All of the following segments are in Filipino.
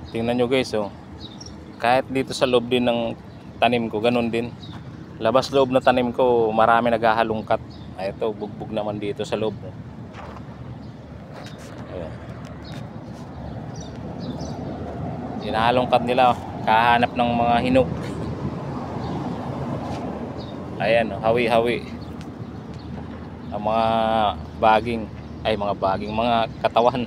Tingnan nyo guys, oh. Kahit dito sa loob din ng tanim ko, ganun din. Labas loob na tanim ko, marami naghahalongkat. Ay, ito, bugbog naman dito sa loob. Ayan. Hinahalongkat nila, kahanap ng mga hinog. Ayan, oh, hawi-hawi. Ang mga baging, mga katawan.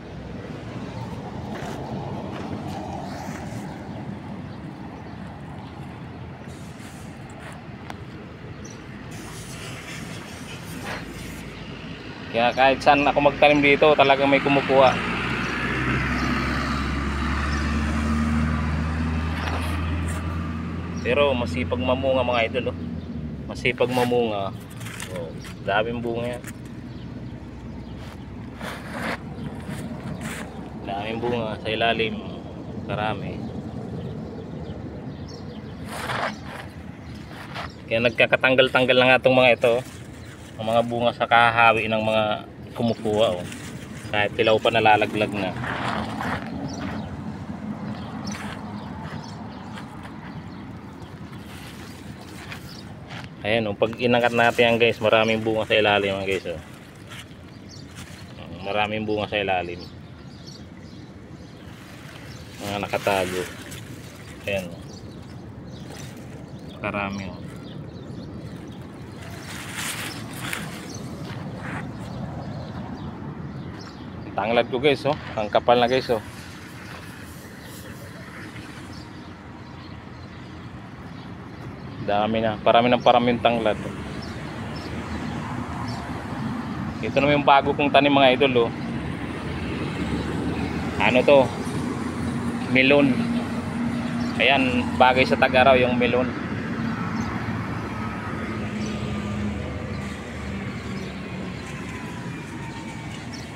Kaya kahit saan ako magtanim dito, talagang may kumukuha. Pero masipag mamunga mga idol, oh. Masipag mamunga. Oh, daming bunga yan. Daming bunga sa ilalim. Karami. Kaya nagkakatanggal-tanggal na nga itong mga ito, oh. Ang mga bunga sa kahahawi ng mga kumukuha, oh. Kahit tilaw pa nalalaglag na. Ayan, oh, pag inangat natin yan guys, maraming bunga sa ilalim yan guys, oh. Maraming bunga sa ilalim. Mga nakatago. Ayan, oh. Karami, oh. Tanglad ko guys, oh. Ang kapal na guys, oh. Dami na, parami ng tanglad. Ito naman yung bago kong tanim mga idol, oh. Ano to? Melon. Ayan, bagay sa tag-araw yung melon.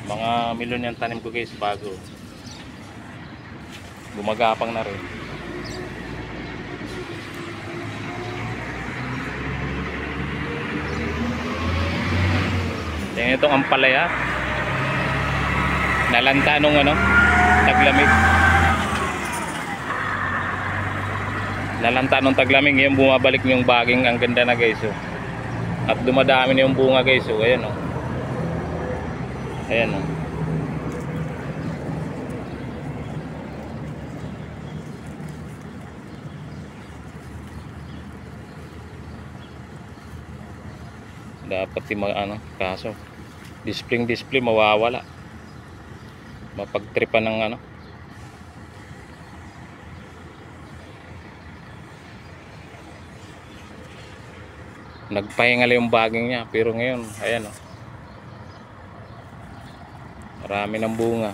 Mga melon yung tanim ko guys, bago. Gumagapang na rin. Tingnan itong ampalaya. Nalanta nung taglamig. Nalanta nung taglamig, ngayon bumabalik yung baging, ang ganda na guys, oh. At dumadami na yung bunga guys, oh. Ayan, oh. Ayan, oh. Dapat kaso display mawawala, mapagtripan ng nagpahingal yung baging niya, pero ngayon ayan, oh. Marami ng bunga.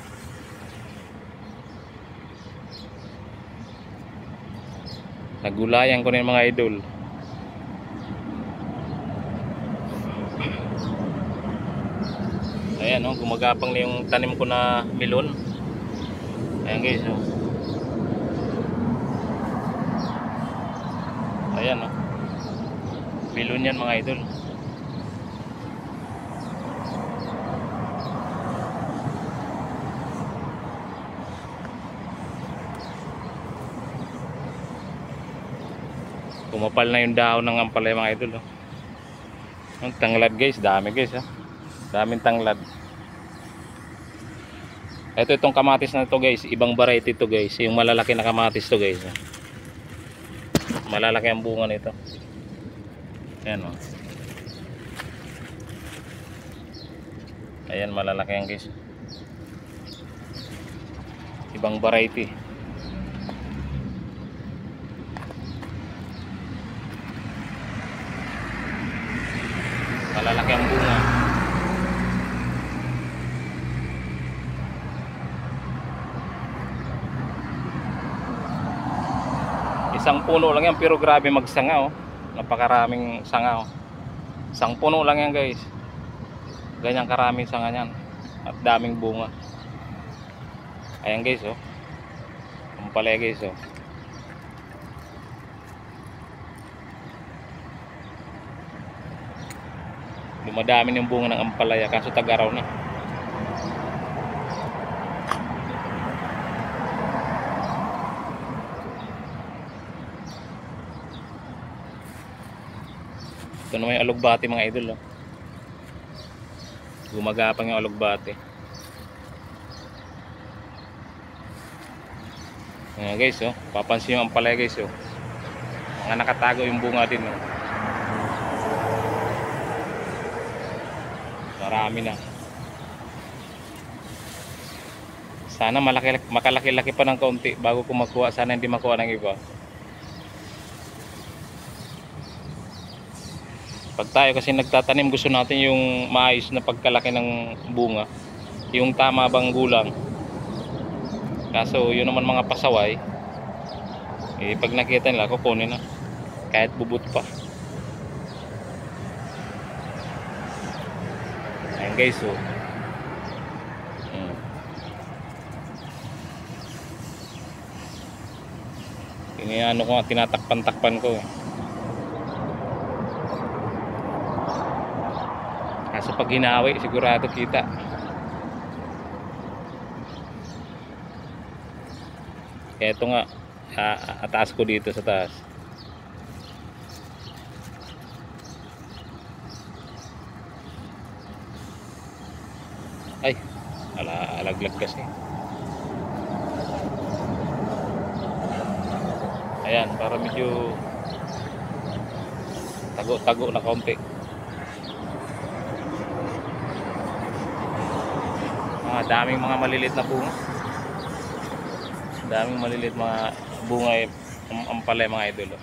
Nagulayan ko na yung mga idol. Ayan, oh, gumagapang na yung tanim ko na melon. Ayan guys, oh. Ayan, oh. Melon yan mga idol. Kumapal na yung dahon ng ampalaya mga idol, oh. Ang tanglad guys, dami guys, oh. Daming tanglad. Itong kamatis na to guys, ibang variety to guys. Yung malalaki na kamatis to guys. Malalaki ang bunga nito. Ayan, oh. Ayan, malalaki yan guys. Ibang variety. Malalaki ang bunga. Isang puno lang yan, pero grabe magsanga, oh. Napakaraming sanga, oh. Isang puno lang yan guys. Ganyang karaming sanga yan. At daming bunga. Ayan guys, oh. Ampalaya guys, oh. Dumadami yung bunga ng ampalaya, kaso tag-araw na. Ito naman yung alugbati mga idol, oh. Gumagapang yung alugbati. Ayan guys, oh. Papansin yung ampalaya guys, oh. Mga nakatago yung bunga din, oh. Marami na. Sana makalaki-laki pa ng kaunti bago ko makuha. Sana hindi makuha ng iba. Pag tayo kasi nagtatanim, gusto natin yung maayos na pagkalaki ng bunga, yung tama bang gulang. Kaso yun naman mga pasaway, pag nakita nila kukunin na kahit bubut pa. Ayan guys, so iniano ko nga, tinatakpan-takpan ko, kaso pag hinawi sigurado kita. Kaya ito nga, ataas ko dito sa taas. Ay, alaglag kasi. Ayan, para medyo tago-tago na kaunti. Daming mga maliliit na bunga. Daming maliliit mga bunga ampalaya mga idol, oh.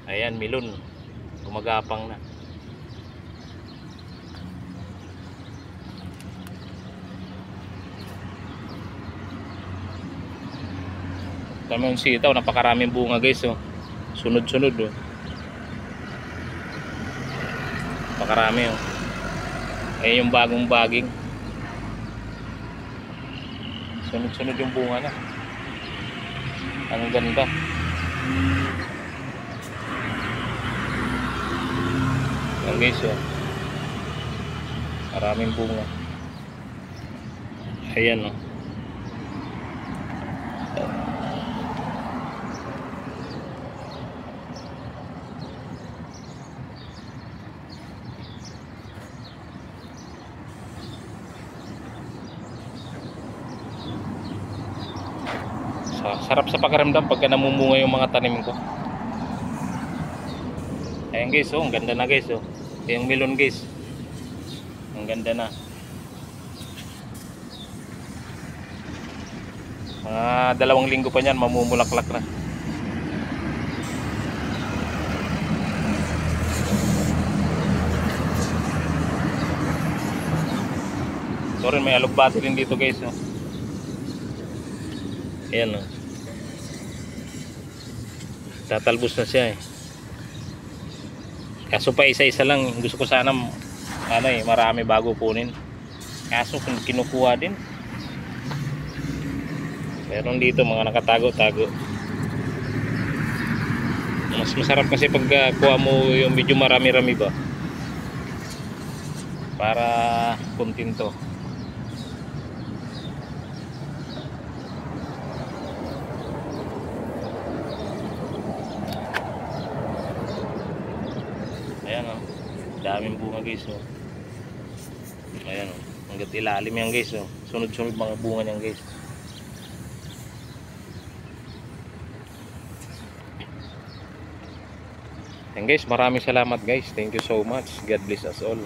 Ayan, milon. Gumagapang na. Tama yung sitaw, napakaraming bunga guys, oh. Sunod-sunod, oh. Napakarami, oh. Ayan yung bagong baging. Sunod-sunod yung bunga na. Ang ganda. Ayan guys, oh. Maraming bunga. Ayan, oh. Sarap sa pakiramdam pagka namumunga yung mga tanim ko. Ayan guys, oh, ang ganda na guys, oh. Yung melon guys, ang ganda na. Mga 2 linggo pa niyan, mamumulaklak na. So rin, may alugbati rin dito guys, oh. Ayan, oh. Tatalbos na siya, eh. Kaso pa isa-isa lang. Gusto ko sana marami bago kunin. Kaso kinukuha din. Meron dito mga nakatago-tago. Mas masarap kasi pag kuha mo yung medyo marami-rami ba, para kontento. Ayan, oh. Daming bunga guys, oh. Ayan, oh. Hanggat ilalim yan guys, oh. Sunod-sunod mga bunga niyan guys. Ayan guys, maraming salamat guys. Thank you so much. God bless us all.